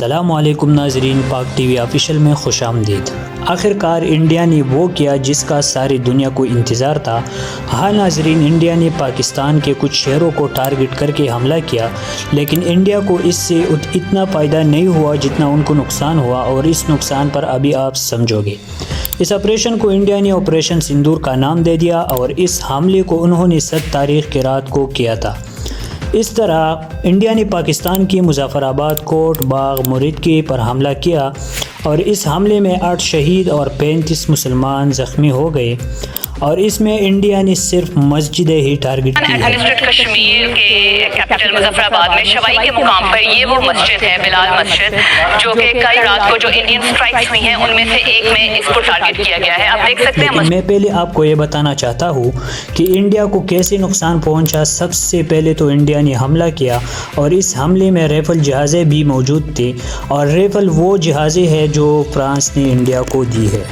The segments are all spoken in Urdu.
السلام علیکم ناظرین، پاک ٹی وی آفیشل میں خوش آمدید۔ آخرکار انڈیا نے وہ کیا جس کا ساری دنیا کو انتظار تھا۔ ہاں ناظرین، انڈیا نے پاکستان کے کچھ شہروں کو ٹارگٹ کر کے حملہ کیا، لیکن انڈیا کو اس سے اتنا فائدہ نہیں ہوا جتنا ان کو نقصان ہوا، اور اس نقصان پر ابھی آپ سمجھو گے۔ اس آپریشن کو انڈیا نے آپریشن سندور کا نام دے دیا، اور اس حملے کو انہوں نے 7 تاریخ کی رات کو کیا تھا۔ اس طرح انڈیا نے پاکستان کی مظفر آباد، کوٹ باغ، مردکی پر حملہ کیا، اور اس حملے میں 8 شہید اور 35 مسلمان زخمی ہو گئے، اور اس میں انڈیا نے صرف مسجدیں ہی ٹارگٹ کی ہیں۔ کشمیر کے کیپٹل مظفر آباد میں شوائی کے مقام پر یہ وہ مسجد ہے، بلال مسجد، جو کہ کل رات کو جو انڈین سٹرائکس ہوئی ہیں ان میں سے ایک میں اس کو ٹارگٹ کیا گیا ہے۔ آپ دیکھ سکتے ہیں۔ میں پہلے آپ کو یہ بتانا چاہتا ہوں کہ انڈیا کو کیسے نقصان پہنچا۔ سب سے پہلے تو انڈیا نے حملہ کیا، اور اس حملے میں ریفل جہازیں بھی موجود تھے، اور ریفل وہ جہازیں ہیں جو فرانس نے انڈیا کو دی ہے،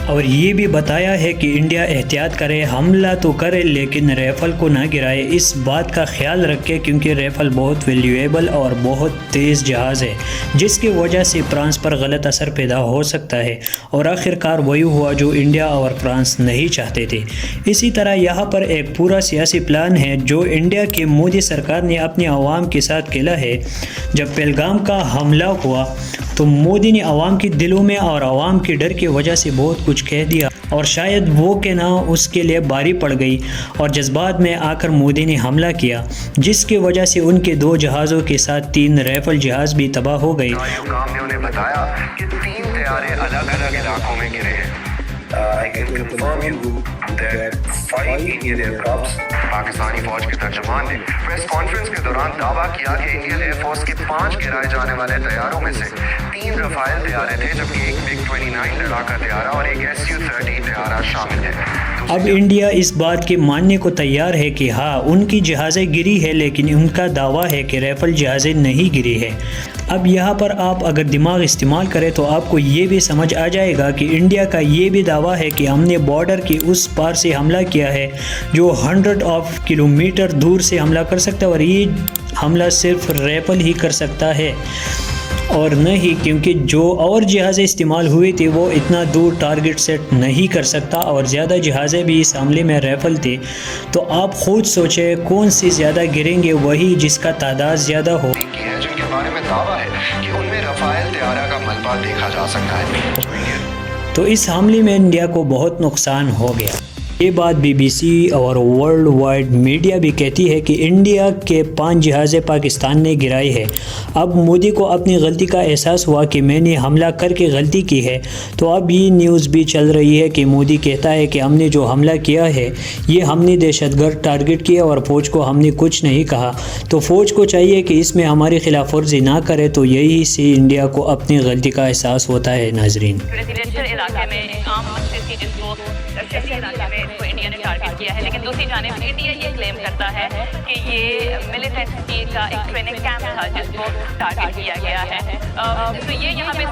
اور یہ بھی بتایا ہے کہ انڈیا احتیاط کرے، حملہ تو کرے لیکن ریفل کو نہ گرائے۔ اس بات کا خیال رکھے کیونکہ ریفل بہت ویلیویبل اور بہت تیز جہاز ہے، جس کی وجہ سے فرانس پر غلط اثر پیدا ہو سکتا ہے، اور آخرکار وہی ہوا جو انڈیا اور فرانس نہیں چاہتے تھے۔ اسی طرح یہاں پر ایک پورا سیاسی پلان ہے جو انڈیا کی مودی سرکار نے اپنے عوام کے ساتھ کھیلا ہے۔ جب پہلگام کا حملہ ہوا تو مودی نے عوام کے دلوں میں اور عوام کے ڈر کی وجہ سے بہت کچھ کہہ دیا، اور شاید وہ کہنا اس کے لیے بھاری پڑ گئی، اور جذبات میں آ کر مودی نے حملہ کیا، جس کی وجہ سے ان کے 2 جہازوں کے ساتھ 3 ریفل جہاز بھی تباہ ہو گئے۔ حکام نے انہیں بتایا کہ 3 طیارے الگ الگ علاقوں میں گرے ہیں۔ I can confirm you that 5 Indian aircrafts Pakistani فوج کے ترجمان نے پریس کانفرنس کے دوران دعویٰ کیا کہ انڈین ایئر فورس کے 5 گرائے جانے والے طیاروں میں سے 3 رفائل طیارے تھے، جبکہ ایک MiG 29 لڑاکا طیارہ اور ایک Su-30 طیارہ شامل ہے۔ اب انڈیا اس بات کے ماننے کو تیار ہے کہ ہاں ان کی جہازیں گری ہے، لیکن ان کا دعویٰ ہے کہ ریفل جہازیں نہیں گری ہے۔ اب یہاں پر آپ اگر دماغ استعمال کریں تو آپ کو یہ بھی سمجھ آ جائے گا کہ انڈیا کا یہ بھی دعویٰ ہے کہ ہم نے بارڈر کے اس پار سے حملہ کیا ہے جو 100 کلومیٹر دور سے حملہ کر سکتا ہے، اور یہ حملہ صرف ریفل ہی کر سکتا ہے اور نہیں، کیونکہ جو اور جہازیں استعمال ہوئے تھے وہ اتنا دور ٹارگٹ سیٹ نہیں کر سکتا، اور زیادہ جہازیں بھی اس حملے میں ریفل تھے۔ تو آپ خود سوچیں کون سی زیادہ گریں گے، وہی جس کا تعداد زیادہ ہو۔ جن کے بارے میں دعویٰ ہے کہ ان میں رفائل طیارہ کا ملبہ دیکھا جا سکتا ہے۔ تو اس حملے میں انڈیا کو بہت نقصان ہو گیا۔ یہ بات BBC اور ورلڈ وائڈ میڈیا بھی کہتی ہے کہ انڈیا کے 5 جہازیں پاکستان نے گرائی ہے۔ اب مودی کو اپنی غلطی کا احساس ہوا کہ میں نے حملہ کر کے غلطی کی ہے، تو اب یہ نیوز بھی چل رہی ہے کہ مودی کہتا ہے کہ ہم نے جو حملہ کیا ہے یہ ہم نے دہشت گرد ٹارگٹ کیا، اور فوج کو ہم نے کچھ نہیں کہا۔ تو فوج کو چاہیے کہ اس میں ہماری خلاف ورزی نہ کرے، تو یہی سے انڈیا کو اپنی غلطی کا احساس ہوتا ہے۔ ناظرین، ریزیڈینشل علاقے میں عام مسجد تھی جس کو شہری علاقے میں اس کو انڈیا نے ٹارگٹ کیا ہے، لیکن دوسری جانب انڈیا یہ کلیم کرتا ہے کہ یہ ملیٹنٹ کا ایک ٹریننگ کیمپ تھا جس کو ٹارگٹ کیا گیا ہے۔ تو یہ یہاں پہ